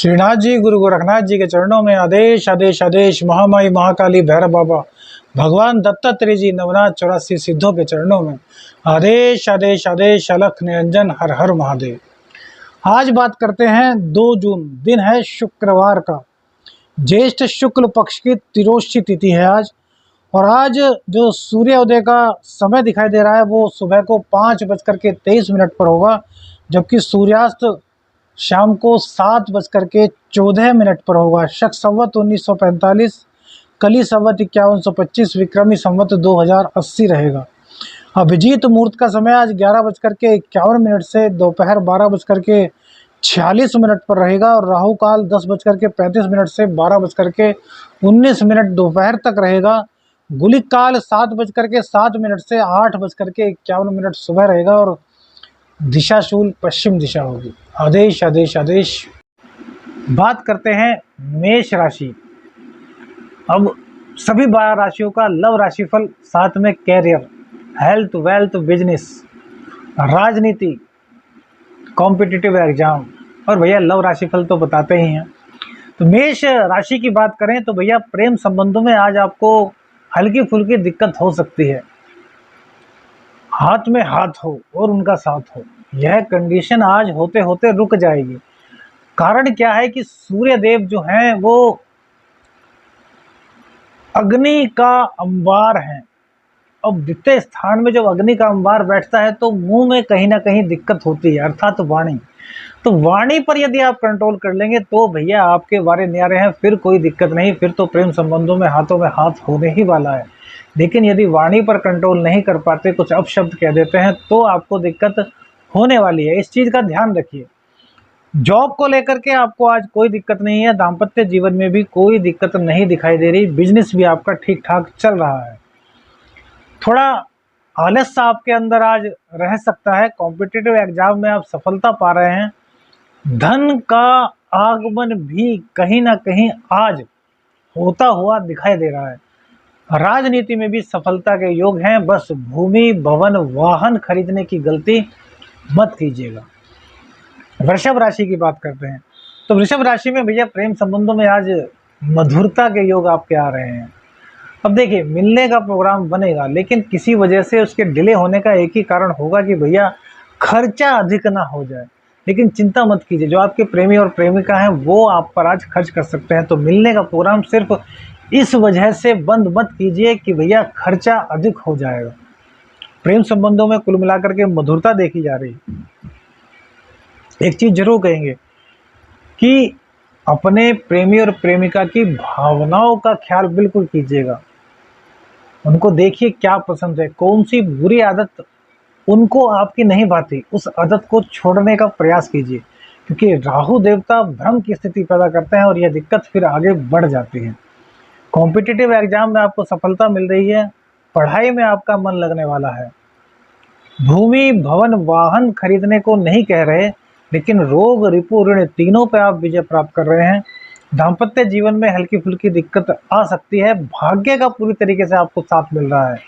श्रीनाथ जी गुरु गोरखनाथ जी के चरणों में आदेश आदेश आदेश। महामाई महाकाली भैरव बाबा भगवान दत्तात्रेय जी नवनाथ 84 सिद्धों के चरणों में आदेश आदेश आदेश। अलख निरंजन हर हर महादेव। आज बात करते हैं 2 जून, दिन है शुक्रवार का, ज्येष्ठ शुक्ल पक्ष की तिरोष्ठी तिथि है आज। और आज जो सूर्योदय का समय दिखाई दे रहा है वो सुबह को 5:23 पर होगा, जबकि सूर्यास्त शाम को 7:14 पर होगा। शक संवत 1945, कली संवत 5125, विक्रमी संवत 2080 रहेगा। अभिजीत मुहूर्त का समय आज 11:51 से दोपहर 12:46 पर रहेगा। और राहु काल 10:35 से 12:19 दोपहर तक रहेगा। गुलिक काल 7:07 से 8:51 सुबह रहेगा। और दिशाशूल पश्चिम दिशा होगी। आदेश आदेश आदेश। बात करते हैं मेष राशि। अब सभी 12 राशियों का लव राशिफल, साथ में कैरियर, हेल्थ, वेल्थ, बिजनेस, राजनीति, कॉम्पिटिटिव एग्जाम और भैया लव राशिफल तो बताते ही हैं। तो मेष राशि की बात करें तो भैया प्रेम संबंधों में आज आपको हल्की फुल्की दिक्कत हो सकती है। हाथ में हाथ हो और उनका साथ हो, यह कंडीशन आज होते होते रुक जाएगी। कारण क्या है कि सूर्य देव जो हैं वो अग्नि का अंबार है। अब द्वितीय स्थान में जब अग्नि का अंबार बैठता है तो मुंह में कहीं ना कहीं दिक्कत होती है, अर्थात वाणी। तो वाणी पर यदि आप कंट्रोल कर लेंगे तो भैया आपके वारे न्यारे हैं, फिर कोई दिक्कत नहीं, फिर तो प्रेम संबंधों में हाथों में हाथ होने ही वाला है। लेकिन यदि वाणी पर कंट्रोल नहीं कर पाते, कुछ अपशब्द कह देते हैं, तो आपको दिक्कत होने वाली है। इस चीज़ का ध्यान रखिए। जॉब को लेकर के आपको आज कोई दिक्कत नहीं है। दाम्पत्य जीवन में भी कोई दिक्कत नहीं दिखाई दे रही। बिजनेस भी आपका ठीक ठाक चल रहा है। थोड़ा आलस्य आपके अंदर आज रह सकता है। कॉम्पिटिटिव एग्जाम में आप सफलता पा रहे हैं। धन का आगमन भी कहीं ना कहीं आज होता हुआ दिखाई दे रहा है। राजनीति में भी सफलता के योग हैं। बस भूमि, भवन, वाहन खरीदने की गलती मत कीजिएगा। वृषभ राशि की बात करते हैं तो वृषभ राशि में भैया प्रेम संबंधों में आज मधुरता के योग आपके आ रहे हैं। अब देखिए, मिलने का प्रोग्राम बनेगा, लेकिन किसी वजह से उसके डिले होने का एक ही कारण होगा कि भैया खर्चा अधिक ना हो जाए। लेकिन चिंता मत कीजिए, जो आपके प्रेमी और प्रेमिका हैं वो आप पर आज खर्च कर सकते हैं। तो मिलने का प्रोग्राम सिर्फ इस वजह से बंद मत कीजिए कि भैया खर्चा अधिक हो जाएगा। प्रेम संबंधों में कुल मिलाकर के मधुरता देखी जा रही है। एक चीज जरूर कहेंगे कि अपने प्रेमी और प्रेमिका की भावनाओं का ख्याल बिल्कुल कीजिएगा। उनको देखिए क्या पसंद है, कौन सी बुरी आदत उनको आपकी नहीं भाती, उस आदत को छोड़ने का प्रयास कीजिए। क्योंकि राहु देवता भ्रम की स्थिति पैदा करते हैं और यह दिक्कत फिर आगे बढ़ जाती है। कॉम्पिटिटिव एग्जाम में आपको सफलता मिल रही है। पढ़ाई में आपका मन लगने वाला है। भूमि, भवन, वाहन खरीदने को नहीं कह रहे, लेकिन रोग, रिपु, ऋण तीनों पे आप विजय प्राप्त कर रहे हैं। दाम्पत्य जीवन में हल्की फुल्की दिक्कत आ सकती है। भाग्य का पूरी तरीके से आपको साथ मिल रहा है।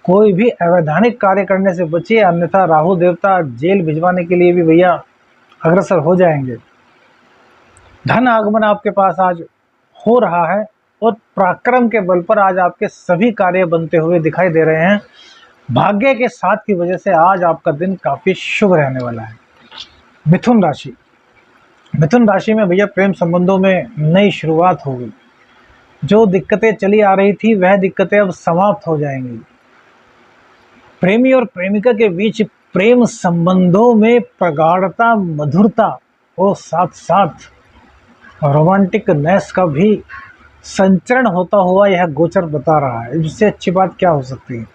कोई भी अवैधानिक कार्य करने से बचिए, अन्यथा राहु देवता जेल भिजवाने के लिए भी भैया अग्रसर हो जाएंगे। धन आगमन आपके पास आज हो रहा है और पराक्रम के बल पर आज आपके सभी कार्य बनते हुए दिखाई दे रहे हैं। भाग्य के साथ की वजह से आज आपका दिन काफी शुभ रहने वाला है। मिथुन राशि। मिथुन राशि में भैया प्रेम संबंधों में नई शुरुआत होगी। जो दिक्कतें चली आ रही थी वह दिक्कतें अब समाप्त हो जाएंगी। प्रेमी और प्रेमिका के बीच प्रेम संबंधों में प्रगाढ़ता, मधुरता और साथ साथ रोमांटिक नेस का भी संचरण होता हुआ यह गोचर बता रहा है। इससे अच्छी बात क्या हो सकती है।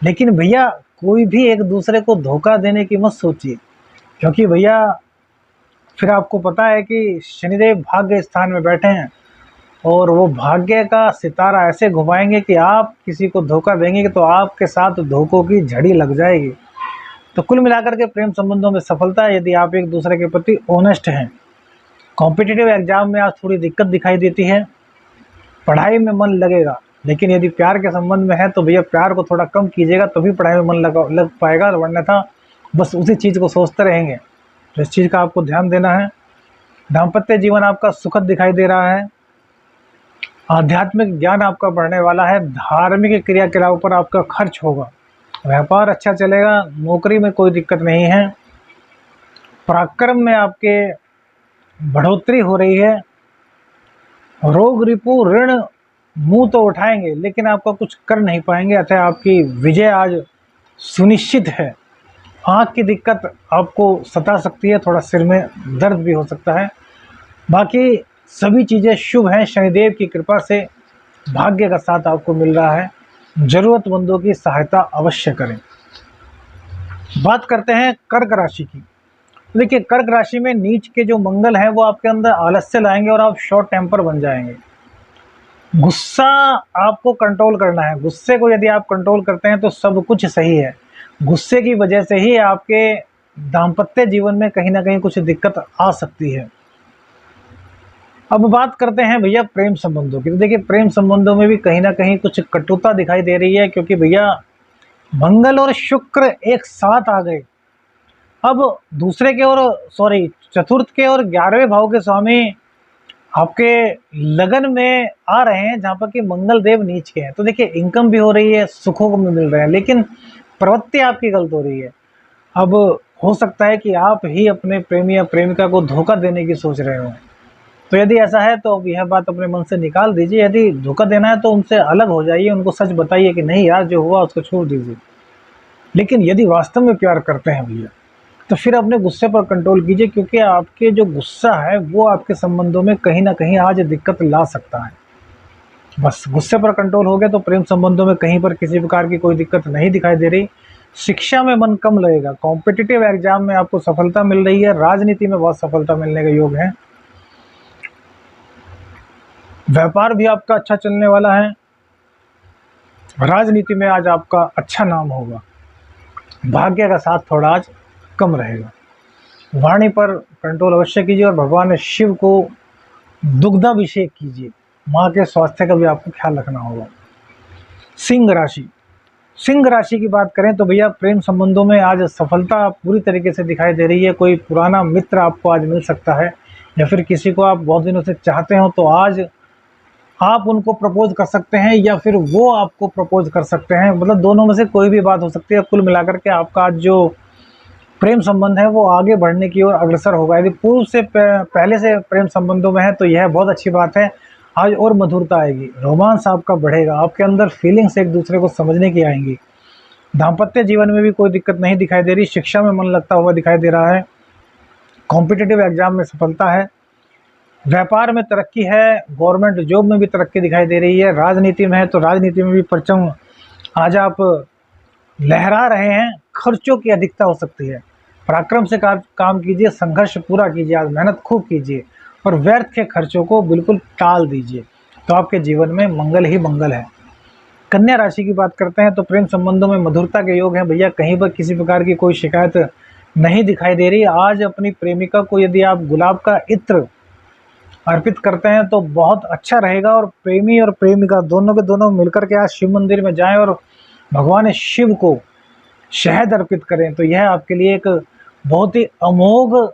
लेकिन भैया कोई भी एक दूसरे को धोखा देने की मत सोचिए, क्योंकि भैया फिर आपको पता है कि शनिदेव भाग्य स्थान में बैठे हैं और वो भाग्य का सितारा ऐसे घुमाएंगे कि आप किसी को धोखा देंगे तो आपके साथ धोखों की झड़ी लग जाएगी। तो कुल मिलाकर के प्रेम संबंधों में सफलता है यदि आप एक दूसरे के प्रति ऑनेस्ट हैं। कॉम्पिटिटिव एग्जाम में आज थोड़ी दिक्कत दिखाई देती है। पढ़ाई में मन लगेगा, लेकिन यदि प्यार के संबंध में है तो भैया प्यार को थोड़ा कम कीजिएगा, तभी पढ़ाई में मन लग पाएगा। वरना था बस उसी चीज़ को सोचते रहेंगे। तो इस चीज़ का आपको ध्यान देना है। दाम्पत्य जीवन आपका सुखद दिखाई दे रहा है। आध्यात्मिक ज्ञान आपका बढ़ने वाला है। धार्मिक क्रियाकलापों पर आपका खर्च होगा। व्यापार अच्छा चलेगा। नौकरी में कोई दिक्कत नहीं है। पराक्रम में आपके बढ़ोतरी हो रही है। रोग रिपु ऋण मुंह तो उठाएंगे लेकिन आपका कुछ कर नहीं पाएंगे, अतः आपकी विजय आज सुनिश्चित है। आँख की दिक्कत आपको सता सकती है, थोड़ा सिर में दर्द भी हो सकता है। बाकी सभी चीज़ें शुभ हैं। शनिदेव की कृपा से भाग्य का साथ आपको मिल रहा है। ज़रूरतमंदों की सहायता अवश्य करें। बात करते हैं कर्क राशि की। देखिए, कर्क राशि में नीच के जो मंगल हैं वो आपके अंदर आलस्य लाएंगे और आप शॉर्ट टेम्पर बन जाएंगे। गुस्सा आपको कंट्रोल करना है। गुस्से को यदि आप कंट्रोल करते हैं तो सब कुछ सही है। गुस्से की वजह से ही आपके दाम्पत्य जीवन में कहीं ना कहीं कुछ दिक्कत आ सकती है। अब बात करते हैं भैया प्रेम संबंधों की। तो देखिए, प्रेम संबंधों में भी कहीं ना कहीं कुछ कटुता दिखाई दे रही है, क्योंकि भैया मंगल और शुक्र एक साथ आ गए। अब दूसरे के और चतुर्थ के और 11वें भाव के स्वामी आपके लगन में आ रहे हैं, जहाँ पर कि मंगल देव नीच के हैं। तो देखिए, इनकम भी हो रही है, सुखों को भी मिल रहे हैं, लेकिन प्रवृत्ति आपकी गलत हो रही है। अब हो सकता है कि आप ही अपने प्रेमी या प्रेमिका को धोखा देने की सोच रहे हो। तो यदि ऐसा है तो अब यह बात अपने मन से निकाल दीजिए। यदि धोखा देना है तो उनसे अलग हो जाइए, उनको सच बताइए कि नहीं यार, जो हुआ उसको छोड़ दीजिए। लेकिन यदि वास्तव में प्यार करते हैं भैया, तो फिर अपने गुस्से पर कंट्रोल कीजिए, क्योंकि आपके जो गुस्सा है वो आपके संबंधों में कहीं ना कहीं आज दिक्कत ला सकता है। बस गुस्से पर कंट्रोल हो गया तो प्रेम संबंधों में कहीं पर किसी प्रकार की कोई दिक्कत नहीं दिखाई दे रही। शिक्षा में मन कम लगेगा। कॉम्पिटिटिव एग्जाम में आपको सफलता मिल रही है। राजनीति में बहुत सफलता मिलने का योग है। व्यापार भी आपका अच्छा चलने वाला है। राजनीति में आज आपका अच्छा नाम होगा। भाग्य का साथ थोड़ा आज कम रहेगा। वाणी पर कंट्रोल अवश्य कीजिए और भगवान शिव को दुग्धाभिषेक कीजिए। माँ के स्वास्थ्य का भी आपको ख्याल रखना होगा। सिंह राशि। सिंह राशि की बात करें तो भैया प्रेम संबंधों में आज सफलता पूरी तरीके से दिखाई दे रही है। कोई पुराना मित्र आपको आज मिल सकता है, या फिर किसी को आप बहुत दिनों से चाहते हो तो आज आप उनको प्रपोज कर सकते हैं, या फिर वो आपको प्रपोज कर सकते हैं। मतलब दोनों में से कोई भी बात हो सकती है। कुल मिलाकर के आपका आज जो प्रेम संबंध है वो आगे बढ़ने की ओर अग्रसर होगा। यदि पूर्व से पहले से प्रेम संबंधों में है तो यह बहुत अच्छी बात है। आज और मधुरता आएगी, रोमांस आपका बढ़ेगा, आपके अंदर फीलिंग्स एक दूसरे को समझने की आएंगी। दाम्पत्य जीवन में भी कोई दिक्कत नहीं दिखाई दे रही। शिक्षा में मन लगता हुआ दिखाई दे रहा है। कॉम्पिटिटिव एग्जाम में सफलता है। व्यापार में तरक्की है। गवर्नमेंट जॉब में भी तरक्की दिखाई दे रही है। राजनीति में है तो राजनीति में भी परचम आज आप लहरा रहे हैं। खर्चों की अधिकता हो सकती है। पराक्रम से काम कीजिए, संघर्ष पूरा कीजिए, आज मेहनत खूब कीजिए और व्यर्थ के खर्चों को बिल्कुल टाल दीजिए, तो आपके जीवन में मंगल ही मंगल है। कन्या राशि की बात करते हैं तो प्रेम संबंधों में मधुरता के योग हैं भैया। कहीं पर किसी प्रकार की कोई शिकायत नहीं दिखाई दे रही। आज अपनी प्रेमिका को यदि आप गुलाब का इत्र अर्पित करते हैं तो बहुत अच्छा रहेगा। और प्रेमी और प्रेमिका दोनों के दोनों मिलकर के आज शिव मंदिर में जाएं और भगवान शिव को शहद अर्पित करें, तो यह आपके लिए एक बहुत ही अमोघ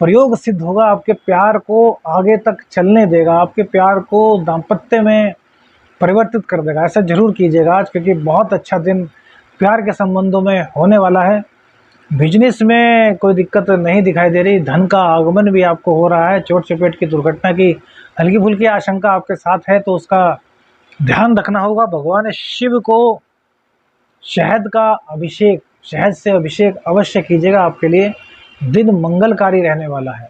प्रयोग सिद्ध होगा। आपके प्यार को आगे तक चलने देगा, आपके प्यार को दाम्पत्य में परिवर्तित कर देगा। ऐसा जरूर कीजिएगा आज, क्योंकि बहुत अच्छा दिन प्यार के संबंधों में होने वाला है। बिजनेस में कोई दिक्कत नहीं दिखाई दे रही। धन का आगमन भी आपको हो रहा है। चोट चपेट की दुर्घटना की हल्की फुल्की आशंका आपके साथ है, तो उसका ध्यान रखना होगा। भगवान शिव को शहद का अभिषेक, शहद से अभिषेक अवश्य कीजिएगा। आपके लिए दिन मंगलकारी रहने वाला है।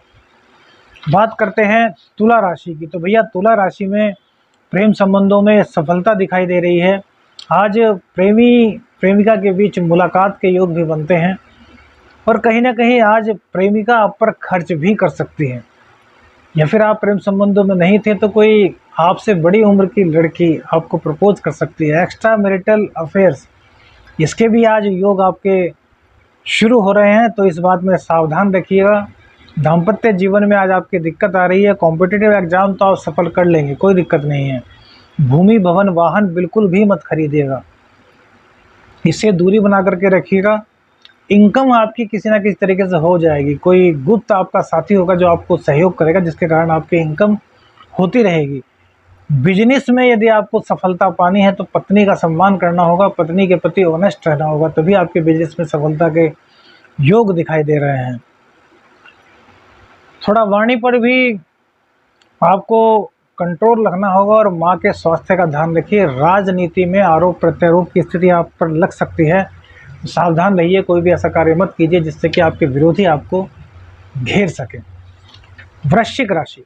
बात करते हैं तुला राशि की। तो भैया तुला राशि में प्रेम संबंधों में सफलता दिखाई दे रही है। आज प्रेमी प्रेमिका के बीच मुलाकात के योग भी बनते हैं, और कहीं ना कहीं आज प्रेमिका आप पर खर्च भी कर सकती है। या फिर आप प्रेम संबंधों में नहीं थे तो कोई आपसे बड़ी उम्र की लड़की आपको प्रपोज कर सकती है। एक्स्ट्रा मैरिटल अफेयर्स, इसके भी आज योग आपके शुरू हो रहे हैं, तो इस बात में सावधान रखिएगा। दाम्पत्य जीवन में आज आपकी दिक्कत आ रही है। कॉम्पिटिटिव एग्जाम तो आप सफल कर लेंगे, कोई दिक्कत नहीं है। भूमि भवन वाहन बिल्कुल भी मत खरीदिएगा, इससे दूरी बना करके रखिएगा। इनकम आपकी किसी ना किसी तरीके से हो जाएगी। कोई गुप्त आपका साथी होगा जो आपको सहयोग करेगा, जिसके कारण आपकी इनकम होती रहेगी। बिजनेस में यदि आपको सफलता पानी है तो पत्नी का सम्मान करना होगा, पत्नी के प्रति ऑनेस्ट रहना होगा, तभी आपके बिजनेस में सफलता के योग दिखाई दे रहे हैं। थोड़ा वाणी पर भी आपको कंट्रोल रखना होगा और माँ के स्वास्थ्य का ध्यान रखिए। राजनीति में आरोप प्रत्यारोप की स्थिति आप पर लग सकती है, सावधान रहिए। कोई भी ऐसा कार्य मत कीजिए जिससे कि आपके विरोधी आपको घेर सके। वृश्चिक राशि,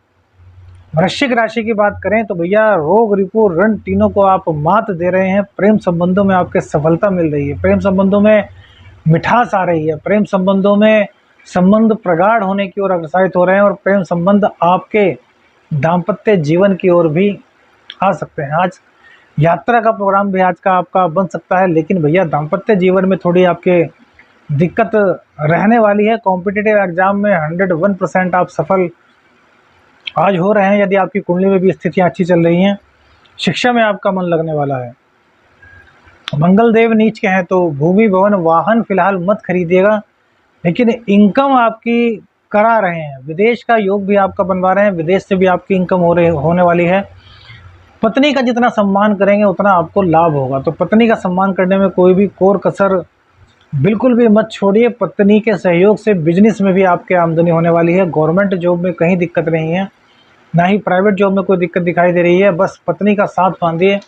वृश्चिक राशि की बात करें तो भैया रोग रिपू ऋण तीनों को आप मात दे रहे हैं। प्रेम संबंधों में आपके सफलता मिल रही है, प्रेम संबंधों में मिठास आ रही है, प्रेम संबंधों में संबंध प्रगाढ़ होने की ओर अग्रसरित हो रहे हैं और प्रेम संबंध आपके दाम्पत्य जीवन की ओर भी आ सकते हैं। आज यात्रा का प्रोग्राम भी आज का आपका बन सकता है, लेकिन भैया दाम्पत्य जीवन में थोड़ी आपके दिक्कत रहने वाली है। कॉम्पिटिटिव एग्जाम में 101% आप सफल आज हो रहे हैं यदि आपकी कुंडली में भी स्थितियाँ अच्छी चल रही हैं। शिक्षा में आपका मन लगने वाला है। मंगल देव नीच के हैं तो भूमि भवन वाहन फिलहाल मत खरीदिएगा, लेकिन इनकम आपकी करा रहे हैं। विदेश का योग भी आपका बनवा रहे हैं, विदेश से भी आपकी इनकम होने वाली है। पत्नी का जितना सम्मान करेंगे उतना आपको लाभ होगा, तो पत्नी का सम्मान करने में कोई भी कोर कसर बिल्कुल भी मत छोड़िए। पत्नी के सहयोग से बिजनेस में भी आपके आमदनी होने वाली है। गवर्नमेंट जॉब में कहीं दिक्कत नहीं है, ना ही प्राइवेट जॉब में कोई दिक्कत दिखाई दे रही है। बस पत्नी का साथ बांधिए,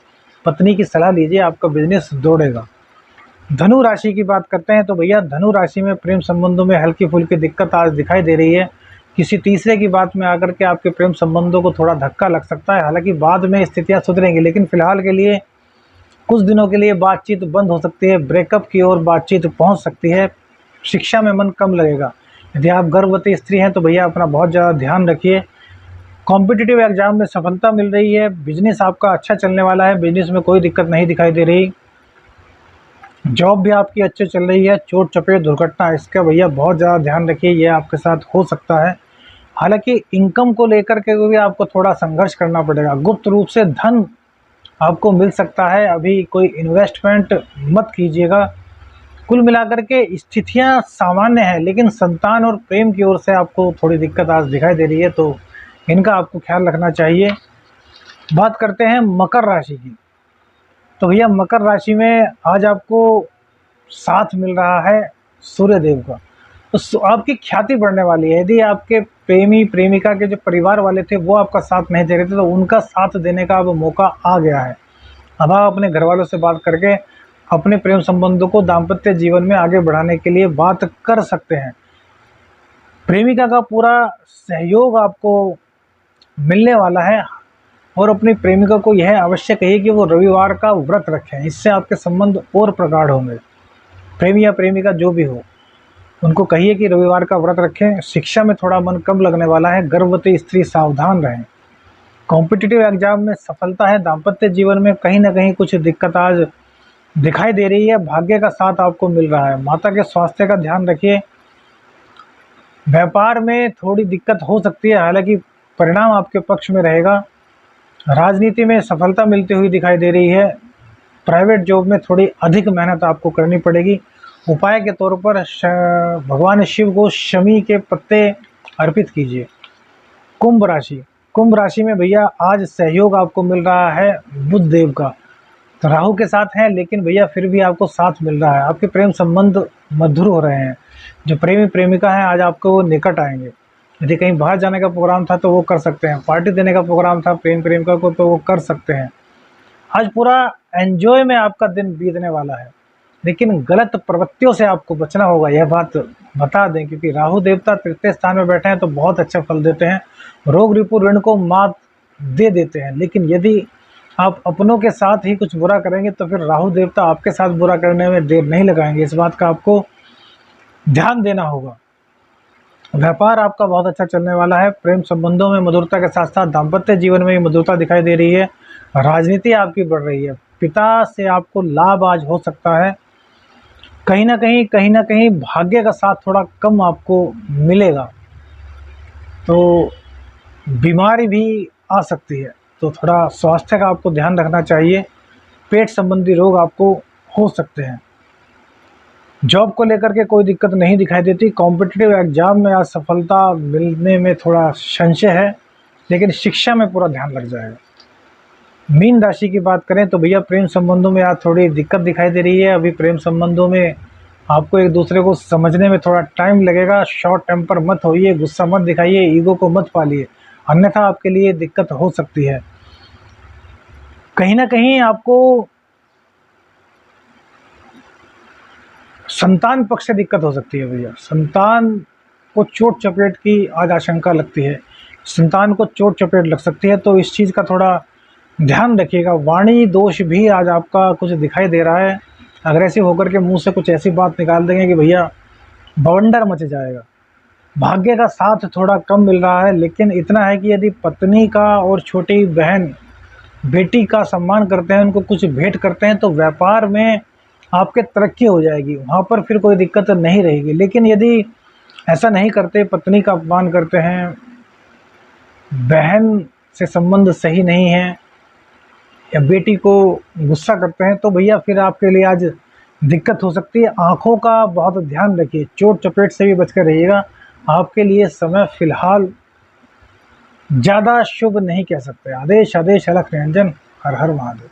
पत्नी की सलाह लीजिए, आपका बिजनेस दौड़ेगा। धनु राशि की बात करते हैं तो भैया धनु राशि में प्रेम संबंधों में हल्की फुल्की दिक्कत आज दिखाई दे रही है। किसी तीसरे की बात में आकर के आपके प्रेम संबंधों को थोड़ा धक्का लग सकता है। हालांकि बाद में स्थितियां सुधरेंगी, लेकिन फिलहाल के लिए कुछ दिनों के लिए बातचीत बंद हो सकती है, ब्रेकअप की ओर बातचीत पहुंच सकती है। शिक्षा में मन कम लगेगा। यदि आप गर्भवती स्त्री हैं तो भैया अपना बहुत ज़्यादा ध्यान रखिए। कॉम्पिटिटिव एग्जाम में सफलता मिल रही है, बिजनेस आपका अच्छा चलने वाला है, बिजनेस में कोई दिक्कत नहीं दिखाई दे रही। जॉब भी आपकी अच्छी चल रही है। चोट चपेट दुर्घटना इसका भैया बहुत ज़्यादा ध्यान रखिए, ये आपके साथ हो सकता है। हालांकि इनकम को लेकर के भी आपको थोड़ा संघर्ष करना पड़ेगा। गुप्त रूप से धन आपको मिल सकता है, अभी कोई इन्वेस्टमेंट मत कीजिएगा। कुल मिलाकर के स्थितियां सामान्य हैं, लेकिन संतान और प्रेम की ओर से आपको थोड़ी दिक्कत आज दिखाई दे रही है, तो इनका आपको ख्याल रखना चाहिए। बात करते हैं मकर राशि की, तो भैया मकर राशि में आज आपको साथ मिल रहा है सूर्य देव का, तो आपकी ख्याति बढ़ने वाली है। यदि आपके प्रेमी प्रेमिका के जो परिवार वाले थे वो आपका साथ नहीं दे रहे थे, तो उनका साथ देने का अब मौका आ गया है। अब आप अपने घर वालों से बात करके अपने प्रेम संबंधों को दाम्पत्य जीवन में आगे बढ़ाने के लिए बात कर सकते हैं। प्रेमिका का पूरा सहयोग आपको मिलने वाला है और अपनी प्रेमिका को यह अवश्य कहिए कि वो रविवार का व्रत रखें, इससे आपके संबंध और प्रगाढ़ होंगे। प्रेमी या प्रेमिका जो भी हो, उनको कहिए कि रविवार का व्रत रखें। शिक्षा में थोड़ा मन कम लगने वाला है, गर्भवती स्त्री सावधान रहें। कॉम्पिटिटिव एग्जाम में सफलता है, दाम्पत्य जीवन में कहीं ना कहीं कुछ दिक्कत आज दिखाई दे रही है। भाग्य का साथ आपको मिल रहा है। माता के स्वास्थ्य का ध्यान रखिए। व्यापार में थोड़ी दिक्कत हो सकती है, हालांकि परिणाम आपके पक्ष में रहेगा। राजनीति में सफलता मिलती हुई दिखाई दे रही है। प्राइवेट जॉब में थोड़ी अधिक मेहनत आपको करनी पड़ेगी। उपाय के तौर पर भगवान शिव को शमी के पत्ते अर्पित कीजिए। कुंभ राशि, कुंभ राशि में भैया आज सहयोग आपको मिल रहा है बुध देव का, तो राहु के साथ है, लेकिन भैया फिर भी आपको साथ मिल रहा है। आपके प्रेम संबंध मधुर हो रहे हैं। जो प्रेमी प्रेमिका हैं आज आपको वो निकट आएंगे। यदि कहीं बाहर जाने का प्रोग्राम था तो वो कर सकते हैं, पार्टी देने का प्रोग्राम था प्रेम प्रेमिका को तो वो कर सकते हैं। आज पूरा एंजॉय में आपका दिन बीतने वाला है, लेकिन गलत प्रवृत्तियों से आपको बचना होगा, यह बात बता दें, क्योंकि राहु देवता तृतीय स्थान में बैठे हैं तो बहुत अच्छा फल देते हैं। रोग रिपु ऋण को मात दे देते हैं, लेकिन यदि आप अपनों के साथ ही कुछ बुरा करेंगे तो फिर राहु देवता आपके साथ बुरा करने में देर नहीं लगाएंगे। इस बात का आपको ध्यान देना होगा। व्यापार आपका बहुत अच्छा चलने वाला है। प्रेम संबंधों में मधुरता के साथ साथ दाम्पत्य जीवन में भी मधुरता दिखाई दे रही है। राजनीति आपकी बढ़ रही है। पिता से आपको लाभ आज हो सकता है। कहीं ना कहीं भाग्य का साथ थोड़ा कम आपको मिलेगा, तो बीमारी भी आ सकती है, तो थोड़ा स्वास्थ्य का आपको ध्यान रखना चाहिए। पेट संबंधी रोग आपको हो सकते हैं। जॉब को लेकर के कोई दिक्कत नहीं दिखाई देती। कॉम्पिटिटिव एग्जाम में आज सफलता मिलने में थोड़ा संशय है, लेकिन शिक्षा में पूरा ध्यान लग जाएगा। मीन राशि की बात करें तो भैया प्रेम संबंधों में आज थोड़ी दिक्कत दिखाई दे रही है। अभी प्रेम संबंधों में आपको एक दूसरे को समझने में थोड़ा टाइम लगेगा। शॉर्ट टेम्पर मत होइए, गुस्सा मत दिखाइए, ईगो को मत पालिए, अन्यथा आपके लिए दिक्कत हो सकती है। कहीं ना कहीं आपको संतान पक्ष से दिक्कत हो सकती है भैया। संतान को चोट चपेट की आज आशंका लगती है, संतान को चोट चपेट लग सकती है, तो इस चीज़ का थोड़ा ध्यान रखिएगा। वाणी दोष भी आज आपका कुछ दिखाई दे रहा है। अग्रेसिव होकर के मुंह से कुछ ऐसी बात निकाल देंगे कि भैया बवंडर मच जाएगा। भाग्य का साथ थोड़ा कम मिल रहा है, लेकिन इतना है कि यदि पत्नी का और छोटी बहन बेटी का सम्मान करते हैं, उनको कुछ भेंट करते हैं, तो व्यापार में आपके तरक्की हो जाएगी, वहाँ पर फिर कोई दिक्कत नहीं रहेगी। लेकिन यदि ऐसा नहीं करते, पत्नी का अपमान करते हैं, बहन से संबंध सही नहीं है, या बेटी को गुस्सा करते हैं, तो भैया फिर आपके लिए आज दिक्कत हो सकती है। आँखों का बहुत ध्यान रखिए, चोट चपेट से भी बचकर रहिएगा। आपके लिए समय फिलहाल ज़्यादा शुभ नहीं कह सकते। आदेश आदेश अलख निरंजन, हर हर महादेव।